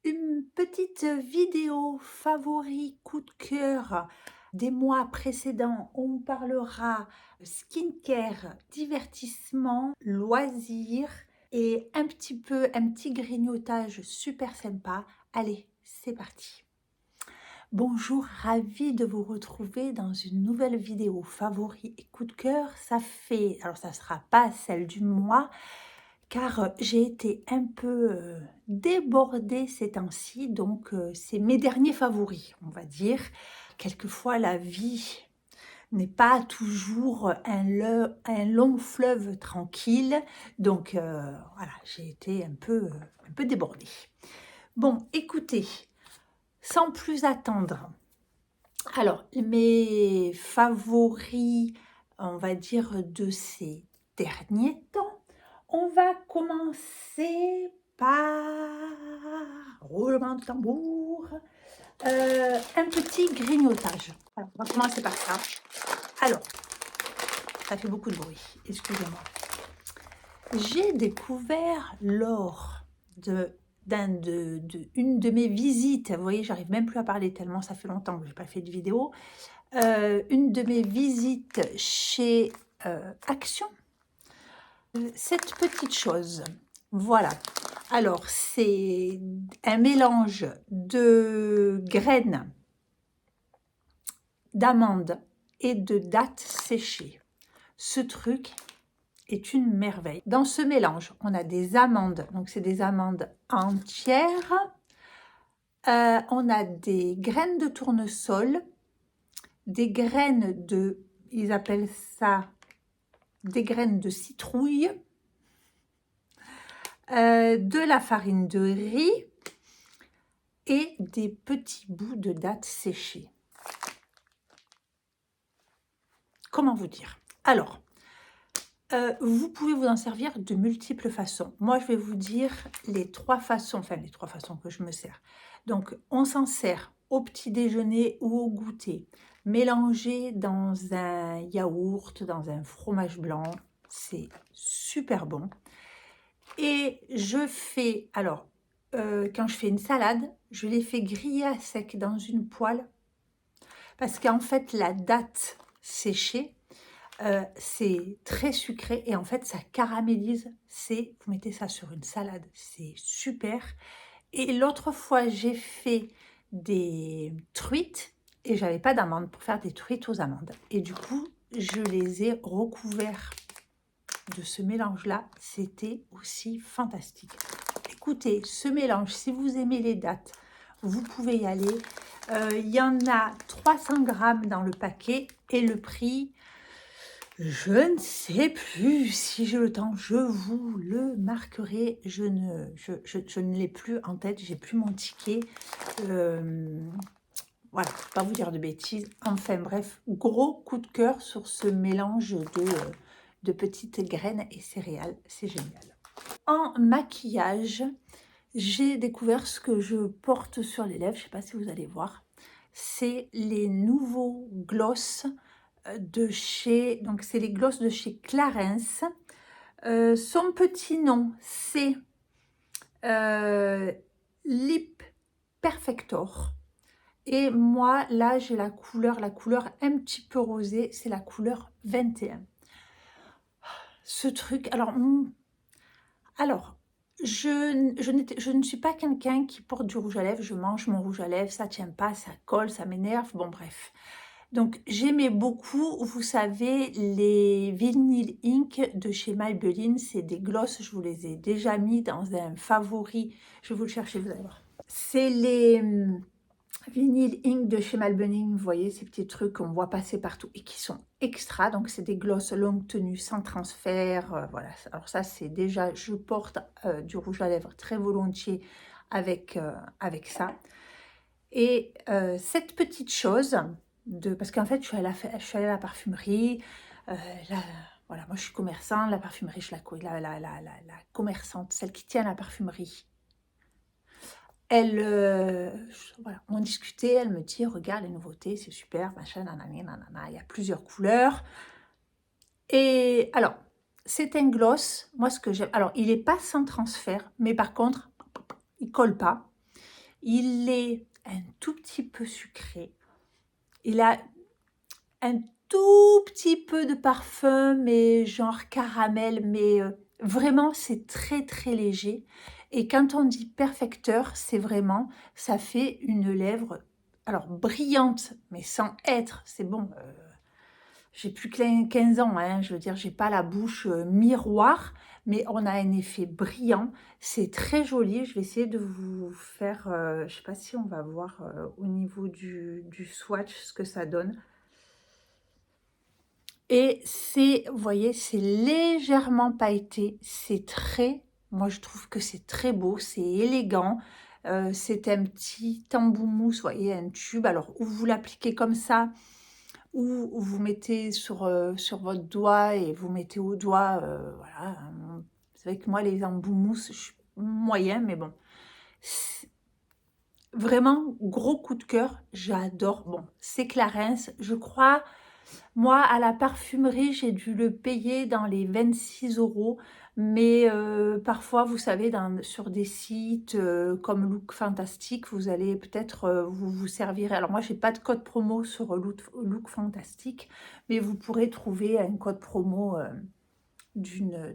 Une petite vidéo favori coup de cœur des mois précédents. On parlera skincare, divertissement, loisirs et un petit grignotage super sympa. Allez, c'est parti. Bonjour, ravie de vous retrouver dans une nouvelle vidéo favori et coup de cœur. Alors ça sera pas celle du mois, car j'ai été un peu débordée ces temps-ci, donc c'est mes derniers favoris, on va dire. Quelquefois, la vie n'est pas toujours un long fleuve tranquille, donc voilà, j'ai été un peu débordée. Bon, écoutez, sans plus attendre, alors mes favoris, on va dire, de ces derniers temps, on va commencer par roulement de tambour, un petit grignotage. Alors, on va commencer par ça. Alors, ça fait beaucoup de bruit, excusez-moi. J'ai découvert lors une de mes visites, vous voyez, j'arrive même plus à parler tellement ça fait longtemps que je n'ai pas fait de vidéo, une de mes visites chez Action, cette petite chose, voilà. Alors, c'est un mélange de graines d'amandes et de dattes séchées. Ce truc est une merveille. Dans ce mélange, on a des amandes, donc c'est des amandes entières. On a des graines de tournesol, des graines de, ils appellent ça des graines de citrouille, de la farine de riz et des petits bouts de dattes séchées. Comment vous dire? Alors, vous pouvez vous en servir de multiples façons. Moi, je vais vous dire les trois façons que je me sers. Donc, on s'en sert au petit déjeuner ou au goûter, mélangé dans un yaourt, dans un fromage blanc. C'est super bon. Et je fais, alors, quand je fais une salade, je les fais griller à sec dans une poêle. Parce qu'en fait, la date séchée, c'est très sucré et en fait, ça caramélise. Vous mettez ça sur une salade, c'est super. Et l'autre fois, j'ai fait des truites et j'avais pas d'amandes pour faire des truites aux amandes. Et du coup, je les ai recouverts de ce mélange-là. C'était aussi fantastique. Écoutez, ce mélange, si vous aimez les dattes, vous pouvez y aller. Il y en a 300 grammes dans le paquet et le prix, je ne sais plus. Si j'ai le temps, je vous le marquerai. Je ne l'ai plus en tête, j'ai plus mon ticket. Voilà, pas vous dire de bêtises. Enfin bref, gros coup de cœur sur ce mélange de petites graines et céréales. C'est génial. En maquillage, j'ai découvert ce que je porte sur les lèvres. Je ne sais pas si vous allez voir. C'est les nouveaux gloss de chez... Donc, c'est les gloss de chez Clarins. Son petit nom, c'est Lip Perfector. Et moi, là, j'ai la couleur un petit peu rosée. C'est la couleur 21. Ce truc, alors je ne suis pas quelqu'un qui porte du rouge à lèvres. Je mange mon rouge à lèvres, ça tient pas, ça colle, ça m'énerve. Bon, bref. Donc, j'aimais beaucoup, vous savez, les Vinyl Ink de chez Maybelline. C'est des gloss, je vous les ai déjà mis dans un favori. Je vais vous le chercher, vous allez voir. C'est les Vinyl Ink de chez Maybelline, vous voyez, ces petits trucs qu'on voit passer partout et qui sont extra. Donc, c'est des gloss longue tenue, sans transfert. Voilà, alors ça, c'est déjà, je porte du rouge à lèvres très volontiers avec ça. Et cette petite chose, parce qu'en fait, je suis allée à la parfumerie. Voilà, moi, je suis commerçante. La parfumerie, je la commerçante, celle qui tient la parfumerie. Elle, voilà, on discutait, elle me dit, regarde les nouveautés, c'est super, machin, nanana, nanana, il y a plusieurs couleurs. Et alors, c'est un gloss, moi ce que j'aime, alors il n'est pas sans transfert, mais par contre, il colle pas. Il est un tout petit peu sucré. Il a un tout petit peu de parfum, mais genre caramel, mais vraiment c'est très très léger. Et quand on dit perfecteur, c'est vraiment, ça fait une lèvre, alors brillante, mais sans être, c'est bon. J'ai plus que 15 ans, hein, je veux dire, j'ai pas la bouche miroir, mais on a un effet brillant. C'est très joli. Je vais essayer de vous faire, je sais pas si on va voir au niveau du swatch ce que ça donne. Et c'est, vous voyez, c'est légèrement pailleté. C'est très, moi je trouve que c'est très beau, c'est élégant. C'est un petit tambour mousse, vous voyez, un tube. Alors, ou vous l'appliquez comme ça, ou vous mettez sur votre doigt et vous mettez au doigt, voilà. C'est vrai que moi, les embouts mousse, je suis moyen, mais bon. Vraiment, gros coup de cœur, j'adore. Bon, c'est Clarins, je crois, moi, à la parfumerie, j'ai dû le payer dans les 26 €, mais parfois, vous savez, sur des sites comme Look Fantastic, vous allez peut-être vous servirez. Alors moi, j'ai pas de code promo sur Look Fantastic, mais vous pourrez trouver un code promo d'une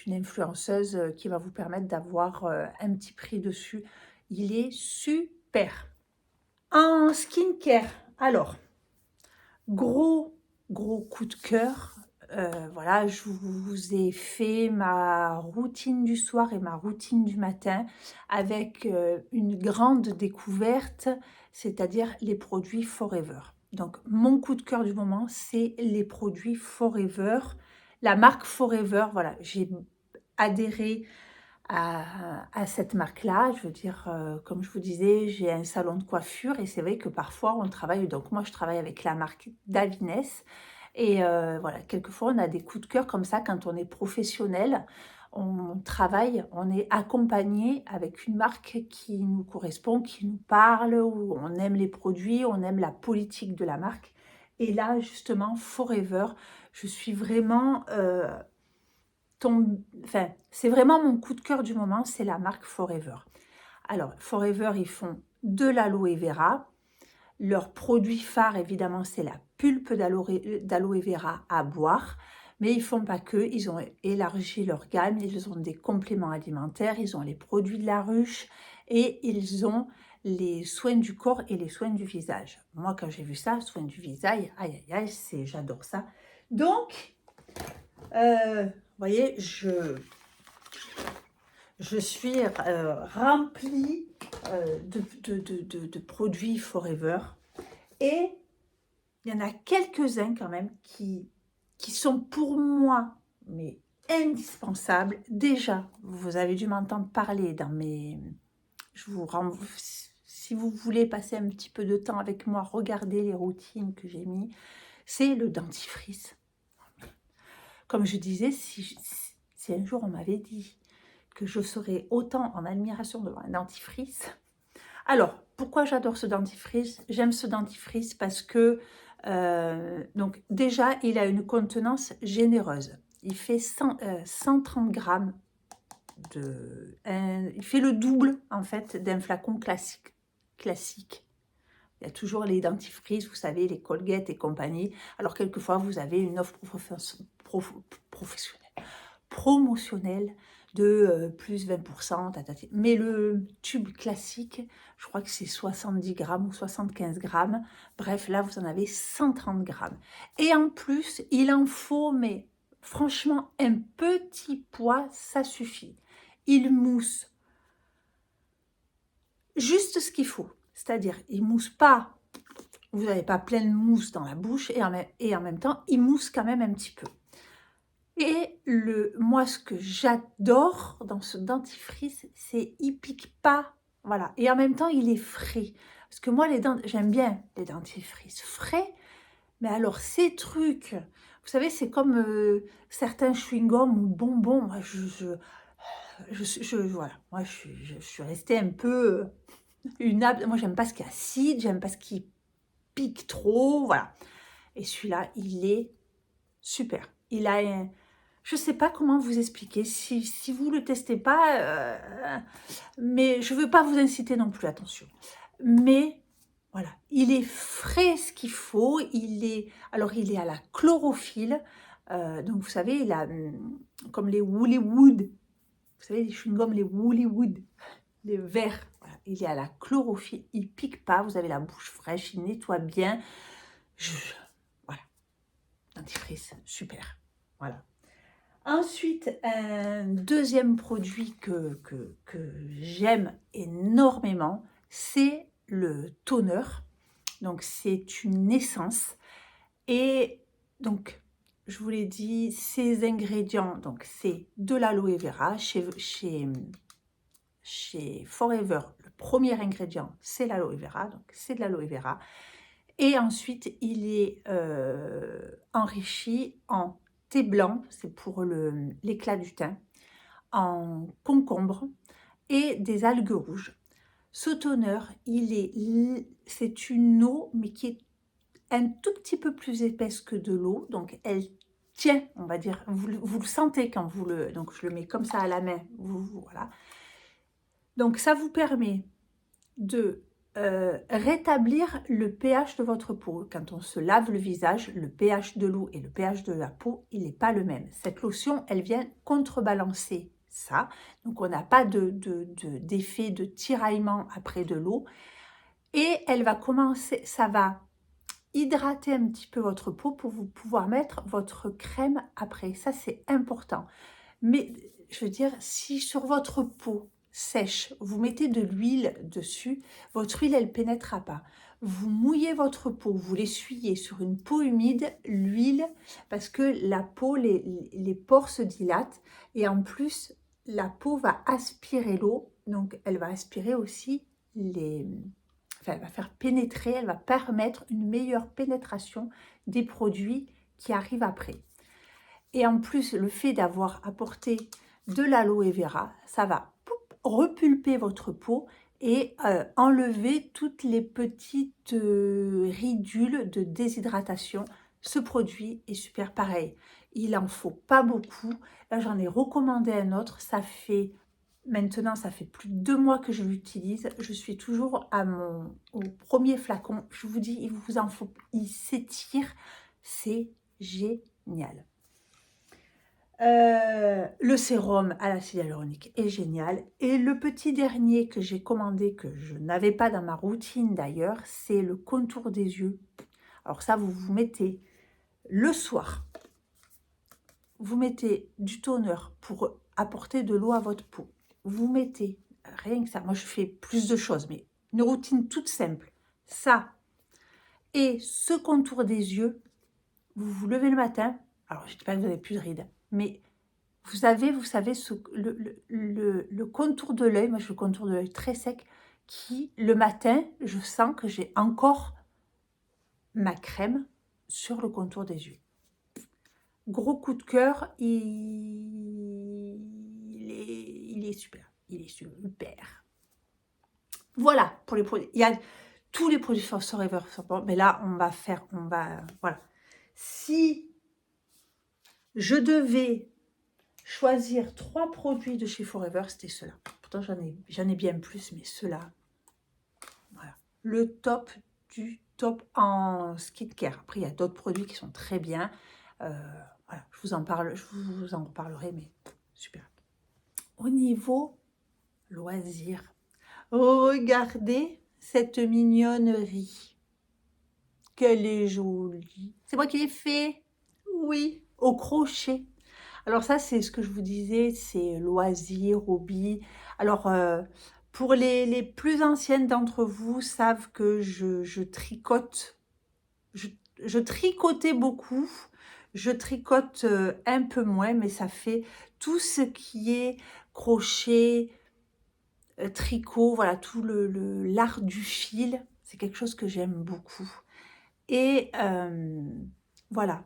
influenceuse qui va vous permettre d'avoir un petit prix dessus. Il est super. En skincare, alors, gros coup de cœur. Voilà, je vous ai fait ma routine du soir et ma routine du matin avec une grande découverte, c'est-à-dire les produits Forever. Donc, mon coup de cœur du moment, c'est les produits Forever. La marque Forever, voilà, j'ai adhéré à cette marque-là. Je veux dire, comme je vous disais, j'ai un salon de coiffure et c'est vrai que parfois on travaille, donc moi je travaille avec la marque Davines et voilà, quelquefois on a des coups de cœur comme ça quand on est professionnel. On travaille, on est accompagné avec une marque qui nous correspond, qui nous parle, où on aime les produits, on aime la politique de la marque. Et là, justement, Forever, je suis vraiment enfin, c'est vraiment mon coup de cœur du moment, c'est la marque Forever. Alors, Forever, ils font de l'aloe vera. Leur produit phare, évidemment, c'est la pulpe d'aloe vera à boire. Mais ils font pas que, ils ont élargi leur gamme, ils ont des compléments alimentaires, ils ont les produits de la ruche et ils ont les soins du corps et les soins du visage. Moi, quand j'ai vu ça, soins du visage, aïe aïe aïe, j'adore ça. Donc, vous voyez, je suis remplie de produits Forever. Et il y en a quelques-uns quand même qui sont pour moi mais indispensables. Déjà, vous avez dû m'entendre parler dans mes... Je vous rends... Si vous voulez passer un petit peu de temps avec moi, regardez les routines que j'ai mis. C'est le dentifrice. Comme je disais, si un jour on m'avait dit que je serais autant en admiration devant un dentifrice. Alors, pourquoi j'adore ce dentifrice? J'aime ce dentifrice parce que, donc déjà, il a une contenance généreuse. Il fait 130 grammes il fait le double, en fait, d'un flacon classique. Il y a toujours les dentifrices, vous savez, les Colgate et compagnie. Alors, quelquefois, vous avez une offre professionnelle, promotionnelle de plus 20%, tatati. Mais le tube classique, je crois que c'est 70 grammes ou 75 grammes. Bref, là, vous en avez 130 grammes. Et en plus, il en faut, mais franchement, un petit poids, ça suffit. Il mousse juste ce qu'il faut. C'est-à-dire, il mousse pas, vous n'avez pas plein de mousse dans la bouche, et en même temps, il mousse quand même un petit peu. Et moi, ce que j'adore dans ce dentifrice, c'est il pique pas, voilà. Et en même temps, il est frais. Parce que moi, j'aime bien les dentifrices frais. Mais alors, ces trucs, vous savez, c'est comme certains chewing-gums ou bonbons. Moi, voilà. Moi, je suis restée un peu moi, j'aime pas ce qui est acide, j'aime pas ce qui pique trop, voilà. Et celui-là, il est super. Il a Je ne sais pas comment vous expliquer. Si vous ne le testez pas, mais je ne veux pas vous inciter non plus, attention. Mais voilà, il est frais ce qu'il faut. Alors, il est à la chlorophylle. Donc, vous savez, il a comme les Woolly Wood. Vous savez, les chewing-gums, les Woolly Wood, les verts. Voilà, il est à la chlorophylle. Il ne pique pas. Vous avez la bouche fraîche. Il nettoie bien. Voilà, dentifrice, super. Voilà. Ensuite, un deuxième produit que j'aime énormément, c'est le toner. Donc, c'est une essence. Et donc, je vous l'ai dit, ces ingrédients, donc c'est de l'aloe vera. Chez Forever, le premier ingrédient, c'est l'aloe vera. Donc, c'est de l'aloe vera. Et ensuite, il est enrichi en thé blanc, c'est pour l'éclat du teint, en concombre et des algues rouges. Ce toner, c'est une eau, mais qui est un tout petit peu plus épaisse que de l'eau, donc elle tient, on va dire, vous le sentez quand donc je le mets comme ça à la main, voilà. Donc ça vous permet de rétablir le pH de votre peau. Quand on se lave le visage, le pH de l'eau et le pH de la peau, il n'est pas le même. Cette lotion, elle vient contrebalancer ça. Donc, on n'a pas d'effet de tiraillement après de l'eau. Et elle va commencer, ça va hydrater un petit peu votre peau pour vous pouvoir mettre votre crème après. Ça, c'est important. Mais, je veux dire, si sur votre peau sèche, vous mettez de l'huile dessus, votre huile, elle ne pénétrera pas. Vous mouillez votre peau, vous l'essuyez sur une peau humide, l'huile, parce que la peau, les pores se dilatent et en plus, la peau va aspirer l'eau, donc elle va aspirer aussi elle va faire pénétrer, elle va permettre une meilleure pénétration des produits qui arrivent après. Et en plus, le fait d'avoir apporté de l'aloe vera, ça va repulper votre peau et enlever toutes les petites ridules de déshydratation. Ce produit est super pareil. Il n'en faut pas beaucoup. Là, j'en ai recommandé un autre. Maintenant, ça fait plus de 2 mois que je l'utilise. Je suis toujours au premier flacon. Je vous dis, il s'étire. C'est génial. Le sérum à l'acide hyaluronique est génial. Et le petit dernier que j'ai commandé, que je n'avais pas dans ma routine d'ailleurs, c'est le contour des yeux. Alors ça, vous mettez le soir, vous mettez du toner pour apporter de l'eau à votre peau. Vous mettez, rien que ça, moi je fais plus de choses, mais une routine toute simple. Ça et ce contour des yeux, vous vous levez le matin, alors je ne dis pas que vous n'avez plus de rides, mais vous savez, le contour de l'œil, moi j'ai le contour de l'œil très sec, qui le matin, je sens que j'ai encore ma crème sur le contour des yeux. Gros coup de cœur, il est super, il est super. Voilà pour les produits. Il y a tous les produits Forever, mais là voilà. Si je devais choisir 3 produits de chez Forever, c'était ceux-là. Pourtant, j'en ai bien plus, mais ceux-là, voilà. Le top du top en skincare. Après, il y a d'autres produits qui sont très bien. Voilà, je vous en reparlerai, mais super. Au niveau loisirs, regardez cette mignonnerie. Qu'elle est jolie. C'est moi qui l'ai fait. Oui, au crochet. Alors ça, c'est ce que je vous disais, c'est loisirs, hobby. Alors, pour les plus anciennes d'entre vous, savent que je tricote. Je tricotais beaucoup. Je tricote un peu moins, mais ça fait tout ce qui est crochet, tricot, voilà, tout l'art du fil. C'est quelque chose que j'aime beaucoup. Et voilà.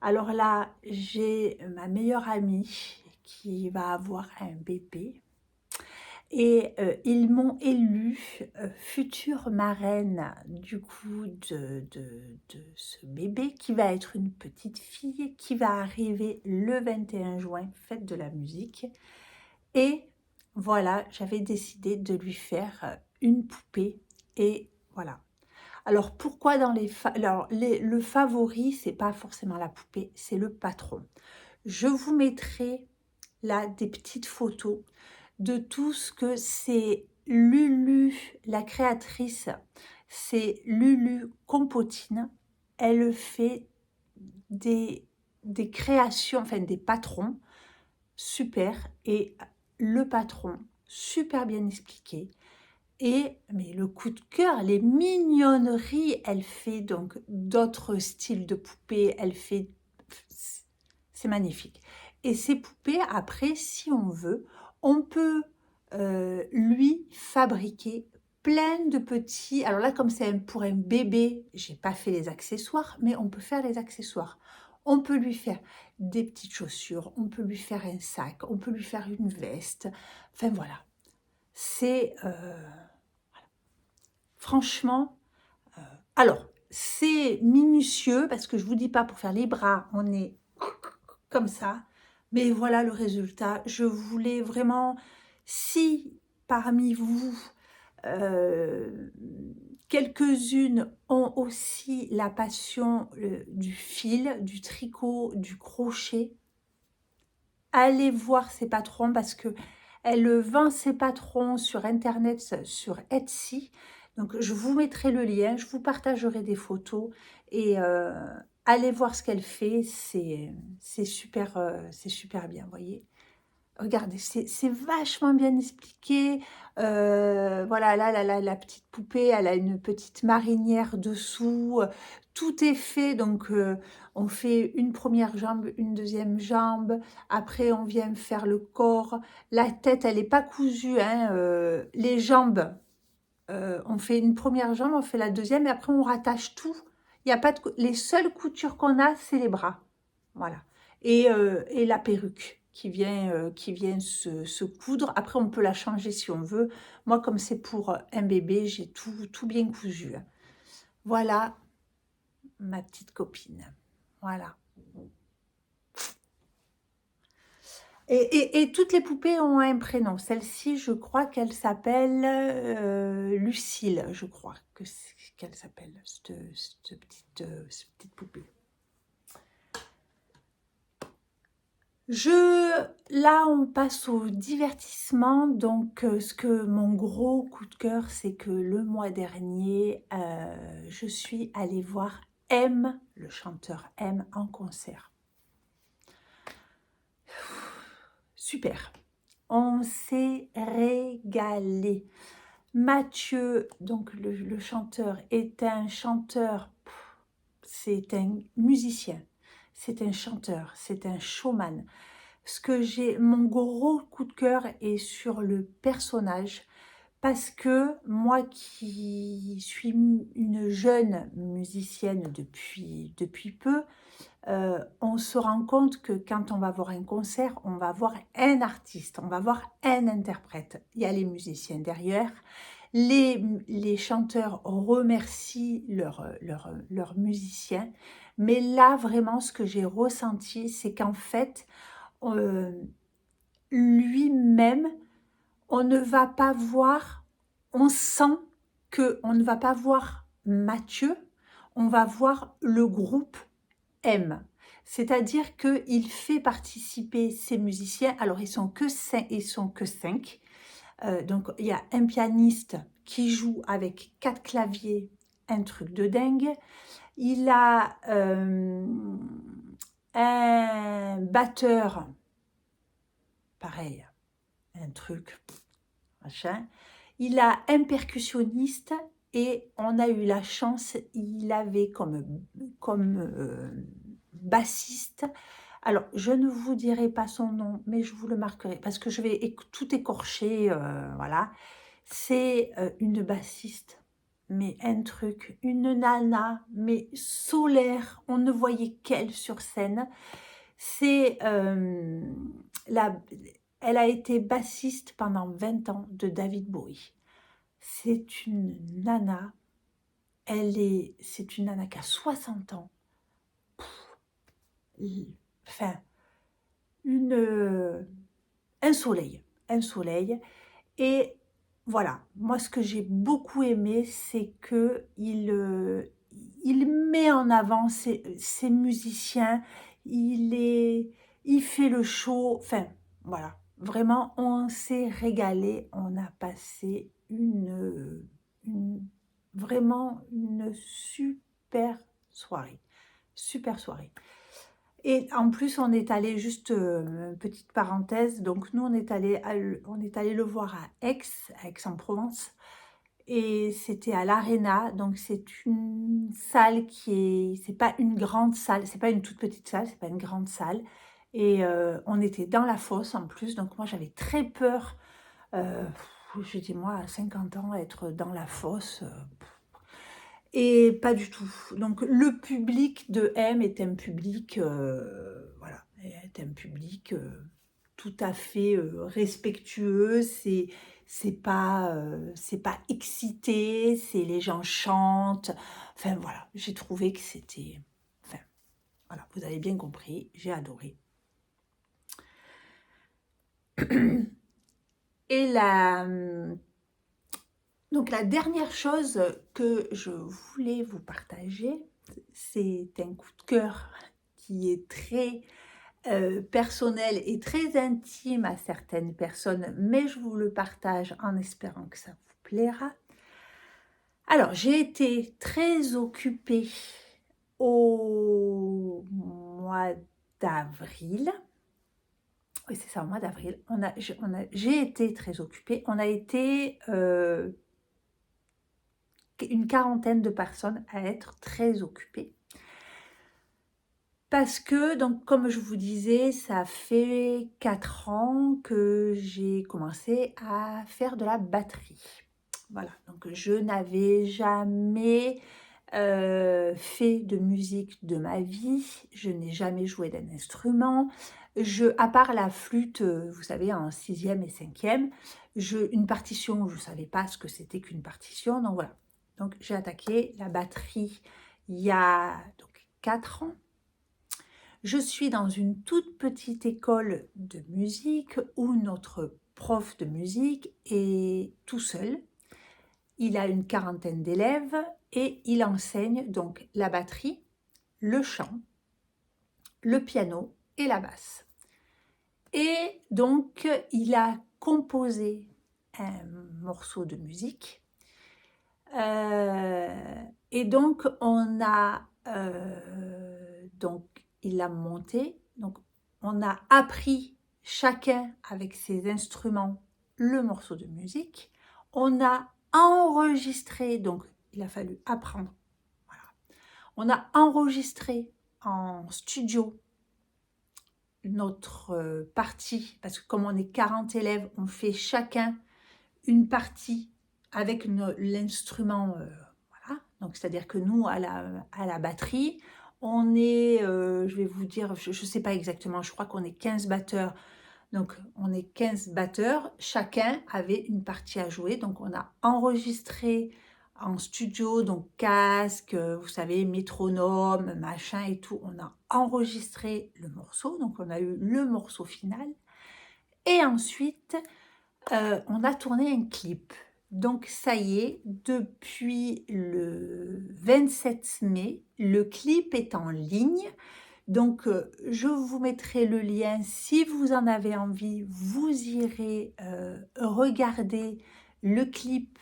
Alors là, j'ai ma meilleure amie qui va avoir un bébé. Et ils m'ont élue future marraine du coup de ce bébé qui va être une petite fille qui va arriver le 21 juin, fête de la musique. Et voilà, j'avais décidé de lui faire une poupée et voilà. Alors pourquoi dans le favori, c'est pas forcément la poupée, c'est le patron. Je vous mettrai là des petites photos de tout ce que c'est Lulu, la créatrice, c'est Lulu Compotine. Elle fait des, des créations, enfin des patrons super et le patron super bien expliqué. Et mais le coup de cœur, les mignonneries, elle fait donc d'autres styles de poupées, elle fait, c'est magnifique. Et ces poupées, après, si on veut, on peut lui fabriquer plein de petits. Alors là, comme c'est pour un bébé, j'ai pas fait les accessoires, mais on peut faire les accessoires. On peut lui faire des petites chaussures, on peut lui faire un sac, on peut lui faire une veste. Enfin voilà, c'est franchement. Alors c'est minutieux parce que je vous dis pas pour faire les bras, on est comme ça. Mais voilà le résultat. Je voulais vraiment, si parmi vous, euh, quelques-unes ont aussi la passion du fil, du tricot, du crochet, allez voir ses patrons parce que elle vend ses patrons sur internet, sur Etsy. Donc je vous mettrai le lien, je vous partagerai des photos et allez voir ce qu'elle fait, c'est super bien, vous voyez. Regardez, c'est vachement bien expliqué. Voilà, là, la petite poupée, elle a une petite marinière dessous. Tout est fait, donc on fait une première jambe, une deuxième jambe. Après, on vient faire le corps. La tête, elle n'est pas cousue, hein. Les jambes, on fait une première jambe, on fait la deuxième, et après, on rattache tout. Il y a pas de, les seules coutures qu'on a, c'est les bras. Voilà. Et la perruque qui vient se coudre. Après, on peut la changer si on veut. Moi, comme c'est pour un bébé, j'ai tout bien cousu. Voilà ma petite copine. Voilà. Et toutes les poupées ont un prénom. Celle-ci, je crois qu'elle s'appelle Lucille, je crois qu'elle s'appelle, cette petite poupée. Là, on passe au divertissement. Donc, mon gros coup de cœur, c'est que le mois dernier, je suis allée voir M, le chanteur M, en concert. Super. On s'est régalé. Mathieu, donc le chanteur, est un chanteur, c'est un musicien, c'est un chanteur, c'est un showman. Mon gros coup de cœur est sur le personnage parce que moi qui suis une jeune musicienne depuis peu, on se rend compte que quand on va voir un concert, on va voir un artiste, on va voir un interprète. Il y a les musiciens derrière, les chanteurs remercient leurs musiciens, mais là vraiment ce que j'ai ressenti, c'est qu'en fait, euh, lui-même, on ne va pas voir, on sent que on ne va pas voir Mathieu, on va voir le groupe M. C'est-à-dire qu'il fait participer ses musiciens. Alors, ils sont que cinq. Donc, il y a un pianiste qui joue avec 4 claviers, un truc de dingue. Il a un batteur, pareil, un truc, machin. Il a un percussionniste et on a eu la chance, il avait comme bassiste. Alors, je ne vous dirai pas son nom, mais je vous le marquerai parce que je vais tout écorcher, voilà. C'est une bassiste, mais un truc, une nana, mais solaire. On ne voyait qu'elle sur scène. C'est la Elle a été bassiste pendant 20 ans de David Bowie. C'est une nana, c'est une nana qui a 60 ans. Enfin, un soleil, un soleil. Et voilà, moi ce que j'ai beaucoup aimé, c'est que il met en avant ses musiciens, il fait le show, enfin voilà, vraiment on s'est régalé, on a passé vraiment une super soirée. Et en plus, on est allé juste, petite parenthèse, donc nous, on est allé le voir à Aix-en-Provence, et c'était à l'Arena, donc c'est une salle c'est pas une grande salle, c'est pas une toute petite salle, c'est pas une grande salle, et on était dans la fosse en plus, donc moi j'avais très peur, heu, je dis moi à 50 ans être dans la fosse, et pas du tout. Donc le public de M est un public, voilà, est un public, tout à fait, respectueux. C'est pas excité, les gens chantent. Enfin voilà, j'ai trouvé que c'était enfin voilà, vous avez bien compris, j'ai adoré. Et donc la dernière chose que je voulais vous partager, c'est un coup de cœur qui est très personnel et très intime à certaines personnes, mais je vous le partage en espérant que ça vous plaira. Alors, j'ai été très occupée au mois d'avril. Oui, c'est ça, au mois d'avril. J'ai été très occupée. On a été une quarantaine de personnes à être très occupées. Parce que, donc, comme je vous disais, ça fait 4 ans que j'ai commencé à faire de la batterie. Voilà, donc je n'avais jamais fait de musique de ma vie, je n'ai jamais joué d'un instrument. À part la flûte, vous savez, en 6e et 5e, une partition, je ne savais pas ce que c'était qu'une partition, donc voilà. Donc j'ai attaqué la batterie il y a donc 4 ans. Je suis dans une toute petite école de musique où notre prof de musique est tout seul. Il a une quarantaine d'élèves et il enseigne donc la batterie, le chant, le piano et la basse. Et donc, il a composé un morceau de musique. Et donc, donc, il l'a monté. Donc, on a appris chacun avec ses instruments le morceau de musique. On a enregistré, donc il a fallu apprendre. Voilà. On a enregistré en studio notre partie, parce que comme on est 40 élèves, on fait chacun une partie avec l'instrument. Voilà. Donc, c'est-à-dire que nous, à la batterie, on est, je vais vous dire, je ne sais pas exactement, je crois qu'on est 15 batteurs. Donc, on est 15 batteurs, chacun avait une partie à jouer. Donc, on a enregistré en studio, donc casque, vous savez, métronome, machin et tout. On a enregistré le morceau, donc on a eu le morceau final. Et ensuite, on a tourné un clip. Donc, ça y est, depuis le 27 mai, le clip est en ligne. Donc, je vous mettrai le lien si vous en avez envie. Vous irez regarder le clip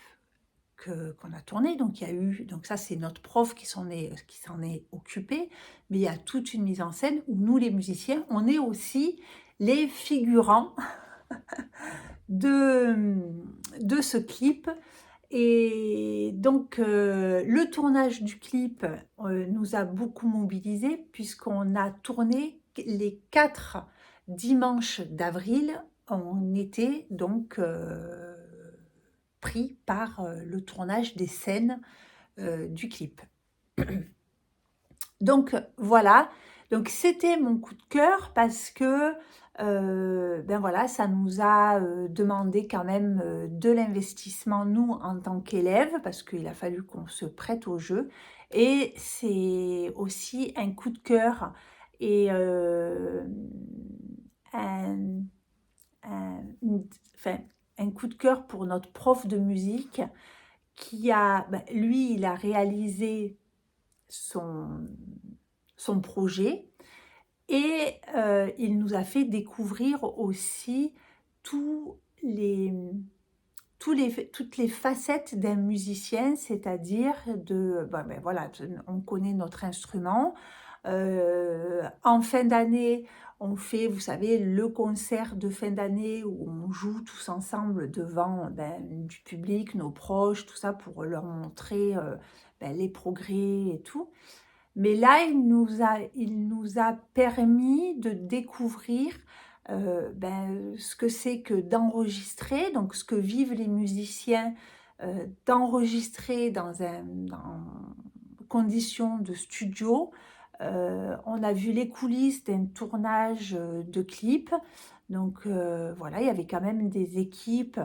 qu'on a tourné. Donc, donc ça, c'est notre prof qui s'en est occupé. Mais il y a toute une mise en scène où nous, les musiciens, on est aussi les figurants de ce clip. Et donc, le tournage du clip nous a beaucoup mobilisés puisqu'on a tourné les 4 dimanches d'avril. On était donc pris par le tournage des scènes du clip. Donc voilà, donc c'était mon coup de cœur parce que ben voilà, ça nous a, demandé quand même, de l'investissement, nous, en tant qu'élèves, parce qu'il a fallu qu'on se prête au jeu et c'est aussi un coup de cœur et un une enfin, un coup de cœur pour notre prof de musique qui a bah, lui, il a réalisé son son projet et il nous a fait découvrir aussi tous les toutes les facettes d'un musicien, c'est-à-dire de bah, ben, voilà, on connaît notre instrument. En fin d'année, on fait, vous savez, le concert de fin d'année où on joue tous ensemble devant, ben, du public, nos proches, tout ça pour leur montrer, ben, les progrès et tout. Mais là, il nous a permis de découvrir, ben, ce que c'est que d'enregistrer, donc ce que vivent les musiciens, d'enregistrer dans conditions de studio. On a vu les coulisses d'un tournage, de clip. Donc, voilà, il y avait quand même des équipes,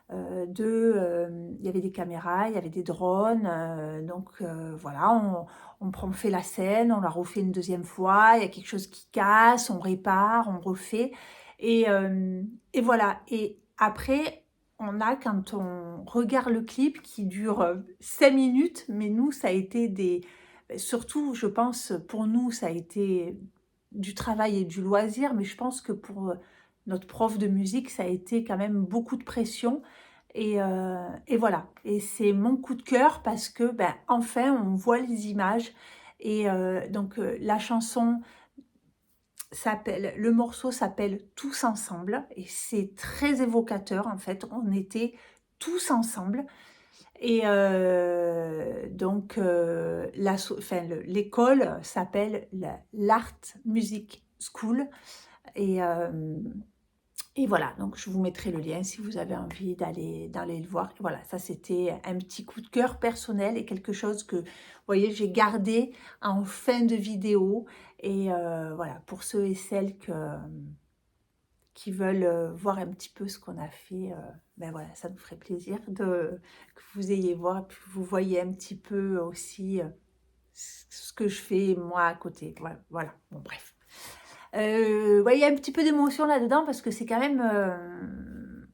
il y avait des caméras, il y avait des drones, donc, voilà, on fait la scène, on la refait une deuxième fois, il y a quelque chose qui casse, on répare, on refait et voilà et après quand on regarde le clip qui dure, 5 minutes, mais nous ça a été surtout je pense pour nous ça a été du travail et du loisir, mais je pense que pour, notre prof de musique ça a été quand même beaucoup de pression et voilà et c'est mon coup de cœur parce que, ben, enfin on voit les images et donc la chanson le morceau s'appelle «Tous ensemble» et c'est très évocateur en fait. On était tous ensemble et donc l'école s'appelle l'Art Music School et hem et voilà, donc je vous mettrai le lien si vous avez envie d'aller le voir. Voilà, ça c'était un petit coup de cœur personnel et quelque chose que, vous voyez, j'ai gardé en fin de vidéo et voilà, pour ceux et celles qui veulent, voir un petit peu ce qu'on a fait, ben voilà, ça nous ferait plaisir que vous ayez voir, que vous voyez un petit peu aussi, ce que je fais moi à côté. Voilà, bon bref. Ouais, il y a un petit peu d'émotion là-dedans parce que c'est quand même,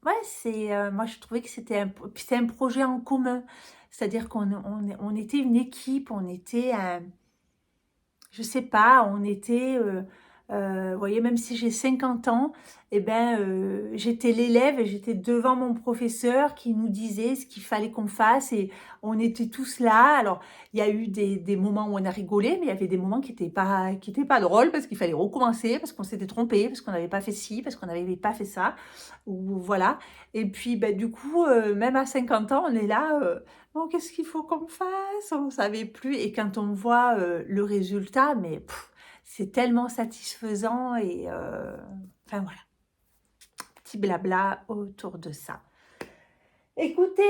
ouais, moi je trouvais que c'était puis c'est un projet en commun. C'est-à-dire on était une équipe, on était je sais pas, on était, vous voyez, même si j'ai 50 ans et ben, j'étais l'élève et j'étais devant mon professeur qui nous disait ce qu'il fallait qu'on fasse et on était tous là. Alors, il y a eu des moments où on a rigolé, mais il y avait des moments qui étaient pas drôles parce qu'il fallait recommencer, parce qu'on s'était trompé, parce qu'on n'avait pas fait ci, parce qu'on n'avait pas fait ça ou voilà et puis, bah, du coup, même à 50 ans, on est là, «Oh, qu'est-ce qu'il faut qu'on fasse?» On ne savait plus et quand on voit, le résultat, mais c'est tellement satisfaisant et enfin voilà, petit blabla autour de ça. Écoutez,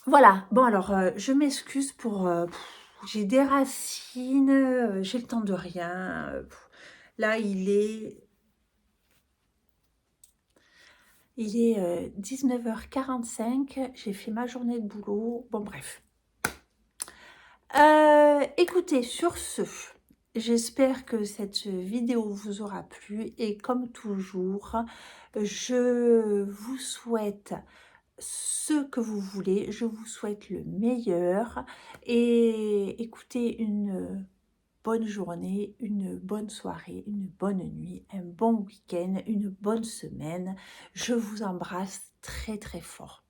voilà, bon alors, je m'excuse pour, j'ai des racines, j'ai le temps de rien, là il est 19h45, j'ai fait ma journée de boulot, bon bref. Écoutez, sur ce, j'espère que cette vidéo vous aura plu et comme toujours, je vous souhaite ce que vous voulez, je vous souhaite le meilleur et écoutez une bonne journée, une bonne soirée, une bonne nuit, un bon week-end, une bonne semaine. Je vous embrasse très très fort.